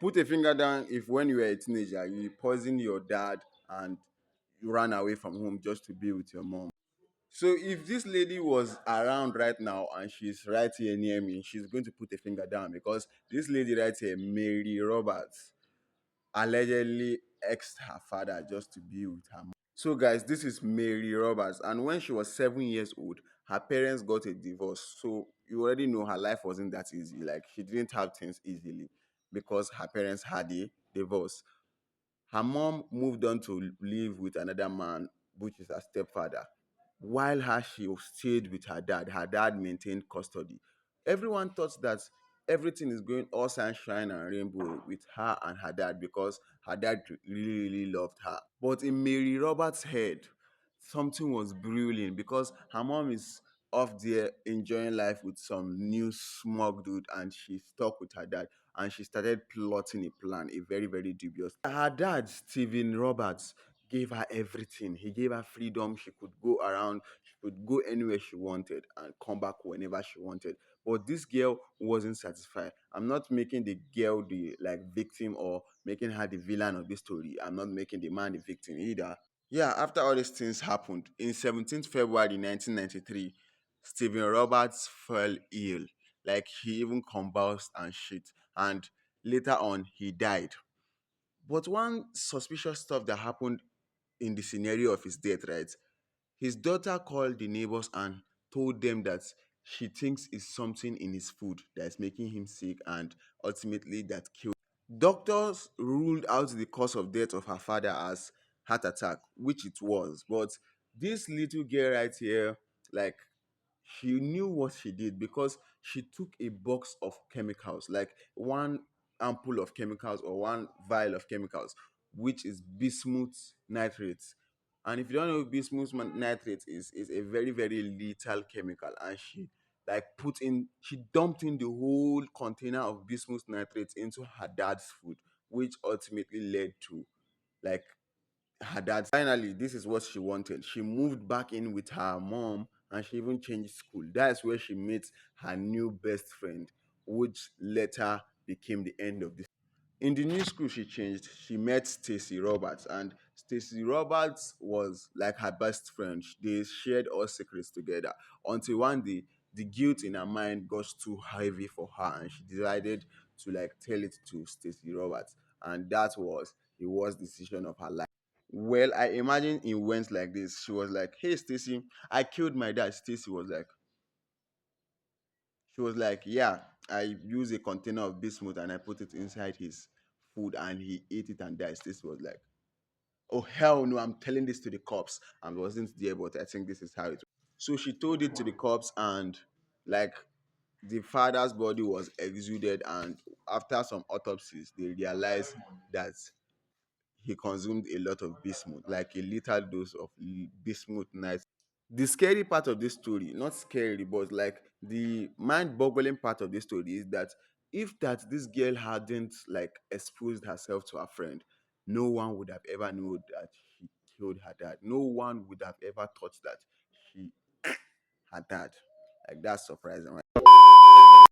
put a finger down if when you were a teenager you poisoned your dad and you ran away from home just to be with your mom. So if this lady was around right now and she's right here near me, she's going to put a finger down because this lady right here, Mary Roberts, allegedly exed her father just to be with her mom. So guys, this is Mary Roberts, and when she was 7 years old, her parents got a divorce. So you already know her life wasn't that easy. Like she didn't have things easily because her parents had a divorce. Her mom moved on to live with another man, which is her stepfather. While she stayed with her dad maintained custody. Everyone thought that everything is going all sunshine and rainbow with her and her dad because her dad really, really loved her. But in Mary Roberts' head, something was brewing because her mom is off there enjoying life with some new smug dude and she stuck with her dad and she started plotting a plan, a very, very dubious. Her dad, Stephen Roberts, gave her everything. He gave her freedom. She could go around, she could go anywhere she wanted and come back whenever she wanted. But this girl wasn't satisfied. I'm not making the girl the like victim or making her the villain of this story. I'm not making the man the victim either. Yeah, after all these things happened, in 17th February 1993, Stephen Roberts fell ill. Like he even convulsed and shit. And later on, he died. But one suspicious stuff that happened in the scenario of his death, right? His daughter called the neighbors and told them that she thinks it's something in his food that is making him sick and ultimately that killed. Doctors ruled out the cause of death of her father as heart attack, which it was. But this little girl right here, like she knew what she did because she took a box of chemicals, like one ampoule of chemicals or one vial of chemicals, which is bismuth nitrate. And if you don't know what bismuth nitrate is a very, very lethal chemical. And she like she dumped in the whole container of bismuth nitrate into her dad's food, which ultimately led to like her dad. Finally, this is what she wanted. She moved back in with her mom and she even changed school. That's where she meets her new best friend, which later became the end of this. In the new school she changed, she met Stacy Roberts, and Stacy Roberts was like her best friend. They shared all secrets together until one day the guilt in her mind got too heavy for her and she decided to like tell it to Stacy Roberts. And that was the worst decision of her life. Well, I imagine it went like this. She was like, "Hey, Stacy, I killed my dad." Stacy was like, she was like, "Yeah, I used a container of bismuth and I put it inside his food and he ate it and died." Stacy was like, "Oh, hell no, I'm telling this to the cops." And wasn't there, but I think this is how it was. So she told it to the cops, and like the father's body was exuded. And after some autopsies, they realized that he consumed a lot of bismuth, like a lethal dose of bismuth nitrate. The scary part of this story, not scary, but like the mind-boggling part of this story is that if that this girl hadn't like exposed herself to her friend, no one would have ever known that she killed her dad. No one would have ever thought that she had dad. Like that's surprising, right?